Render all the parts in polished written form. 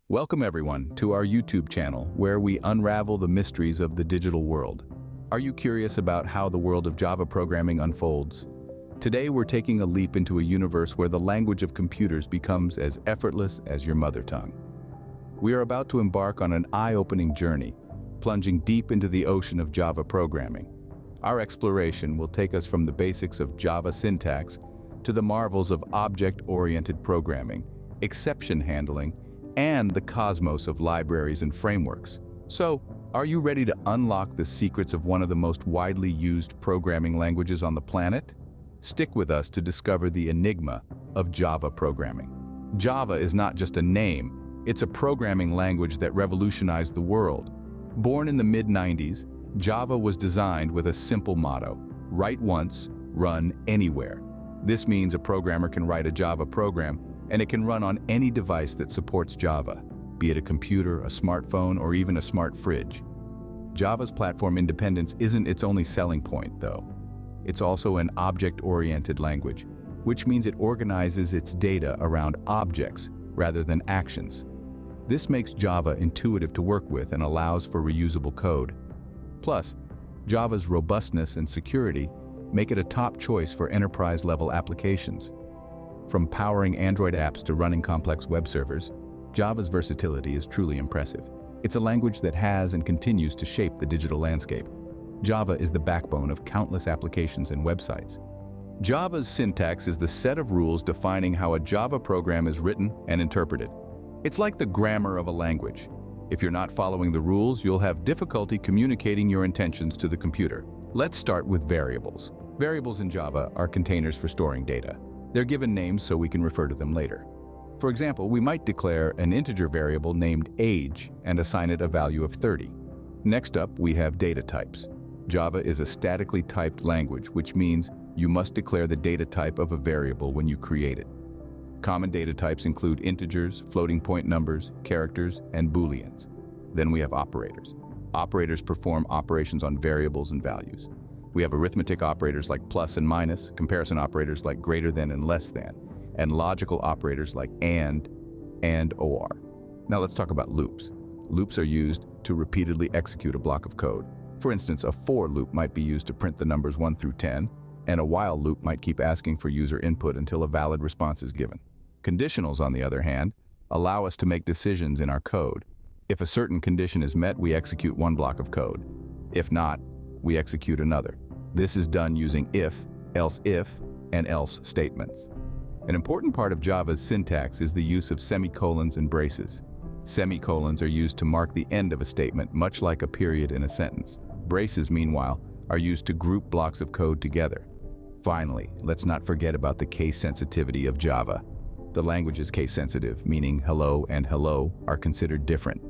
Welcome everyone to our YouTube channel where we unravel the mysteries of the digital world. Are you curious about how the world of Java programming unfolds? Today we're taking a leap into a universe where the language of computers becomes as effortless as your mother tongue. We are about to embark on an eye-opening journey, plunging deep into the ocean of Java programming. Our exploration will take us from the basics of Java syntax to the marvels of object-oriented programming, exception handling, and the cosmos of libraries and frameworks. So, are you ready to unlock the secrets of one of the most widely used programming languages on the planet? Stick with us to discover the enigma of Java programming. Java is not just a name, it's a programming language that revolutionized the world. Born in the mid-90s, Java was designed with a simple motto: write once, run anywhere. This means a programmer can write a Java program and it can run on any device that supports Java, be it a computer, a smartphone, or even a smart fridge. Java's platform independence isn't its only selling point, though. It's also an object-oriented language, which means it organizes its data around objects rather than actions. This makes Java intuitive to work with and allows for reusable code. Plus, Java's robustness and security make it a top choice for enterprise-level applications. From powering Android apps to running complex web servers, Java's versatility is truly impressive. It's a language that has and continues to shape the digital landscape. Java is the backbone of countless applications and websites. Java's syntax is the set of rules defining how a Java program is written and interpreted. It's like the grammar of a language. If you're not following the rules, you'll have difficulty communicating your intentions to the computer. Let's start with variables. Variables in Java are containers for storing data. They're given names so we can refer to them later. For example, we might declare an integer variable named age and assign it a value of 30. Next up, we have data types. Java is a statically typed language, which means you must declare the data type of a variable when you create it. Common data types include integers, floating point numbers, characters, and booleans. Then we have operators. Operators perform operations on variables and values. We have arithmetic operators like plus and minus, comparison operators like greater than and less than, and logical operators like and or. Now let's talk about loops. Loops are used to repeatedly execute a block of code. For instance, a for loop might be used to print the numbers 1 through 10, and a while loop might keep asking for user input until a valid response is given. Conditionals, on the other hand, allow us to make decisions in our code. If a certain condition is met, we execute one block of code. If not, we execute another. This is done using if, and else statements. An important part of Java's syntax is the use of semicolons and braces. Semicolons are used to mark the end of a statement, much like a period in a sentence. Braces, meanwhile, are used to group blocks of code together. Finally, let's not forget about the case sensitivity of Java. The language is case sensitive, meaning hello and hello are considered different.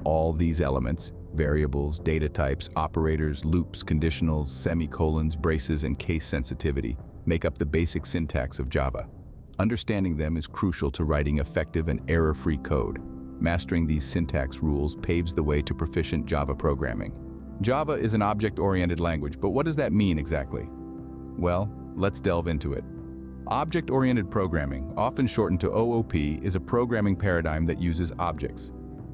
All these elements, variables, data types, operators, loops, conditionals, semicolons, braces, and case sensitivity, make up the basic syntax of Java. Understanding them is crucial to writing effective and error-free code. Mastering these syntax rules paves the way to proficient Java programming. Java is an object-oriented language, but what does that mean exactly? Well, let's delve into it. Object-oriented programming, often shortened to OOP, is a programming paradigm that uses objects,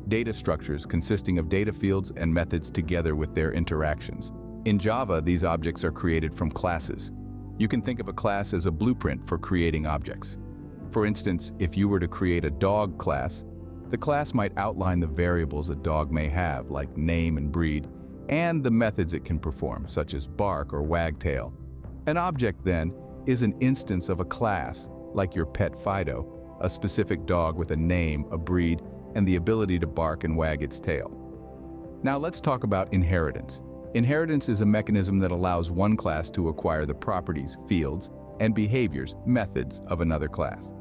data structures consisting of data fields and methods together with their interactions. In Java, these objects are created from classes. You can think of a class as a blueprint for creating objects. For instance, if you were to create a dog class, the class might outline the variables a dog may have, like name and breed, and the methods it can perform, such as bark or wagtail. An object, then, is an instance of a class, like your pet Fido, a specific dog with a name, a breed, and the ability to bark and wag its tail. Now let's talk about inheritance. Inheritance is a mechanism that allows one class to acquire the properties, fields, and behaviors, methods of another class.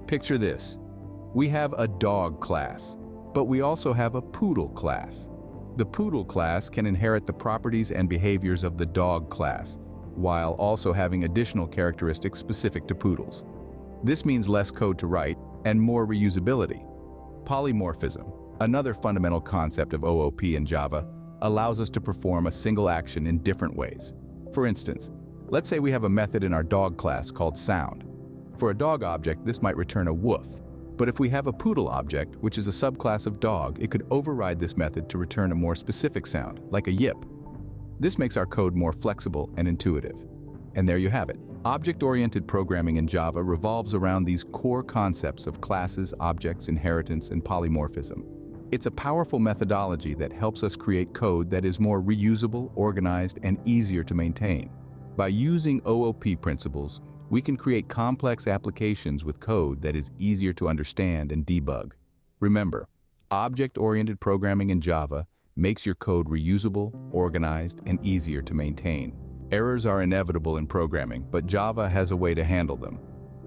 Picture this. We have a dog class, but we also have a poodle class. The poodle class can inherit the properties and behaviors of the dog class, while also having additional characteristics specific to poodles. This means less code to write and more reusability. Polymorphism, another fundamental concept of OOP in Java, allows us to perform a single action in different ways. For instance, let's say we have a method in our dog class called sound. For a dog object, this might return a woof, But if we have a poodle object, which is a subclass of dog, it could override this method to return a more specific sound, like a yip. This makes our code more flexible and intuitive. And there you have it. Object-oriented programming in Java revolves around these core concepts of classes, objects, inheritance, and polymorphism. It's a powerful methodology that helps us create code that is more reusable, organized, and easier to maintain. By using OOP principles, we can create complex applications with code that is easier to understand and debug. Remember, object-oriented programming in Java makes your code reusable, organized, and easier to maintain. Errors are inevitable in programming, but Java has a way to handle them.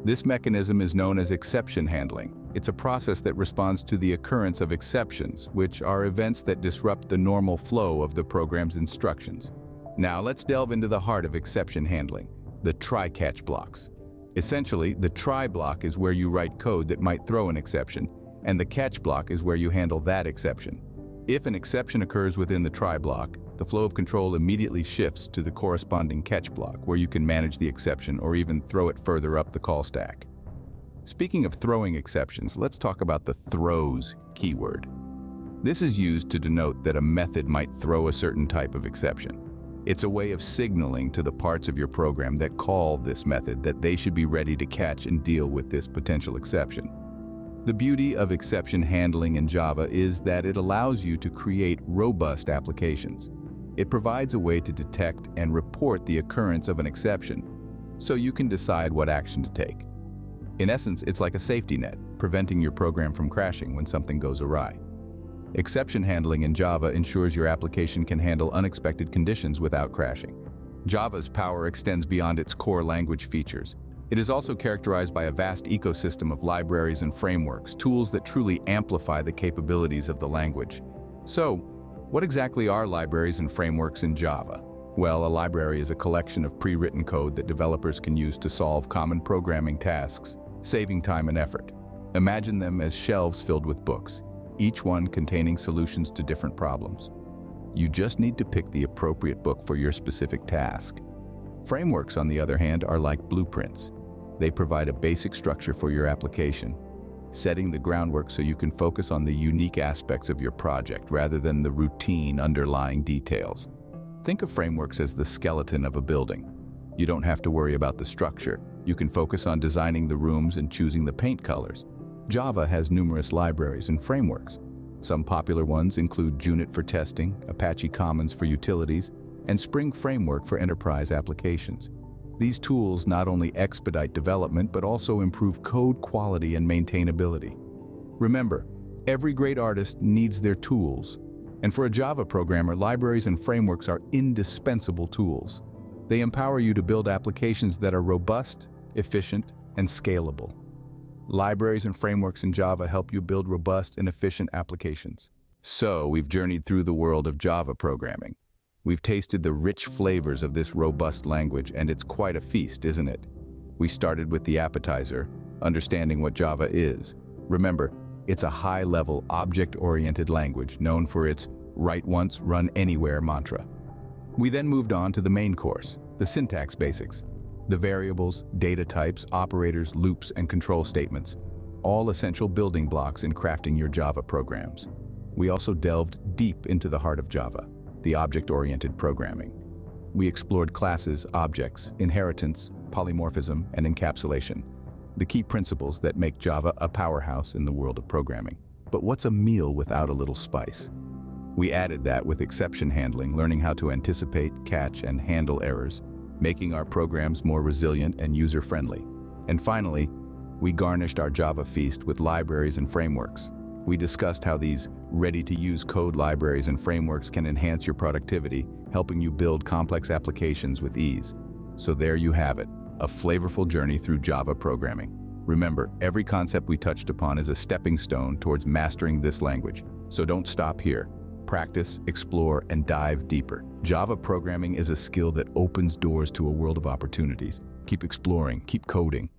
This mechanism is known as exception handling. It's a process that responds to the occurrence of exceptions, which are events that disrupt the normal flow of the program's instructions. Now let's delve into the heart of exception handling, the try-catch blocks. Essentially, the try block is where you write code that might throw an exception, and the catch block is where you handle that exception. If an exception occurs within the try block, the flow of control immediately shifts to the corresponding catch block, where you can manage the exception or even throw it further up the call stack. Speaking of throwing exceptions, let's talk about the throws keyword. This is used to denote that a method might throw a certain type of exception. It's a way of signaling to the parts of your program that call this method that they should be ready to catch and deal with this potential exception. The beauty of exception handling in Java is that it allows you to create robust applications. It provides a way to detect and report the occurrence of an exception, so you can decide what action to take. In essence, it's like a safety net, preventing your program from crashing when something goes awry. Exception handling in Java ensures your application can handle unexpected conditions without crashing. Java's power extends beyond its core language features. It is also characterized by a vast ecosystem of libraries and frameworks, tools that truly amplify the capabilities of the language. So, what exactly are libraries and frameworks in Java? Well, a library is a collection of pre-written code that developers can use to solve common programming tasks, saving time and effort. Imagine them as shelves filled with books, each one containing solutions to different problems. You just need to pick the appropriate book for your specific task. Frameworks, on the other hand, are like blueprints. They provide a basic structure for your application, setting the groundwork so you can focus on the unique aspects of your project rather than the routine underlying details. Think of frameworks as the skeleton of a building. You don't have to worry about the structure. You can focus on designing the rooms and choosing the paint colors. Java has numerous libraries and frameworks. Some popular ones include Junit for testing, Apache Commons for utilities, and Spring Framework for enterprise applications. These tools not only expedite development but also improve code quality and maintainability. Remember, every great artist needs their tools. And for a Java programmer, libraries and frameworks are indispensable tools. They empower you to build applications that are robust, efficient, and scalable. Libraries and frameworks in Java help you build robust and efficient applications. So, we've journeyed through the world of Java programming. We've tasted the rich flavors of this robust language, and it's quite a feast, isn't it? We started with the appetizer, understanding what Java is. Remember, it's a high-level, object-oriented language known for its write once, run anywhere mantra. We then moved on to the main course, the syntax basics. The variables, data types, operators, loops, and control statements, all essential building blocks in crafting your Java programs. We also delved deep into the heart of Java, the object-oriented programming. We explored classes, objects, inheritance, polymorphism, and encapsulation, the key principles that make Java a powerhouse in the world of programming. But what's a meal without a little spice? We added that with exception handling, learning how to anticipate, catch, and handle errors, making our programs more resilient and user-friendly. And finally, we garnished our Java feast with libraries and frameworks. We discussed how these ready-to-use code libraries and frameworks can enhance your productivity, helping you build complex applications with ease. So there you have it, a flavorful journey through Java programming. Remember, every concept we touched upon is a stepping stone towards mastering this language. So don't stop here. Practice, explore, and dive deeper. Java programming is a skill that opens doors to a world of opportunities. Keep exploring, keep coding,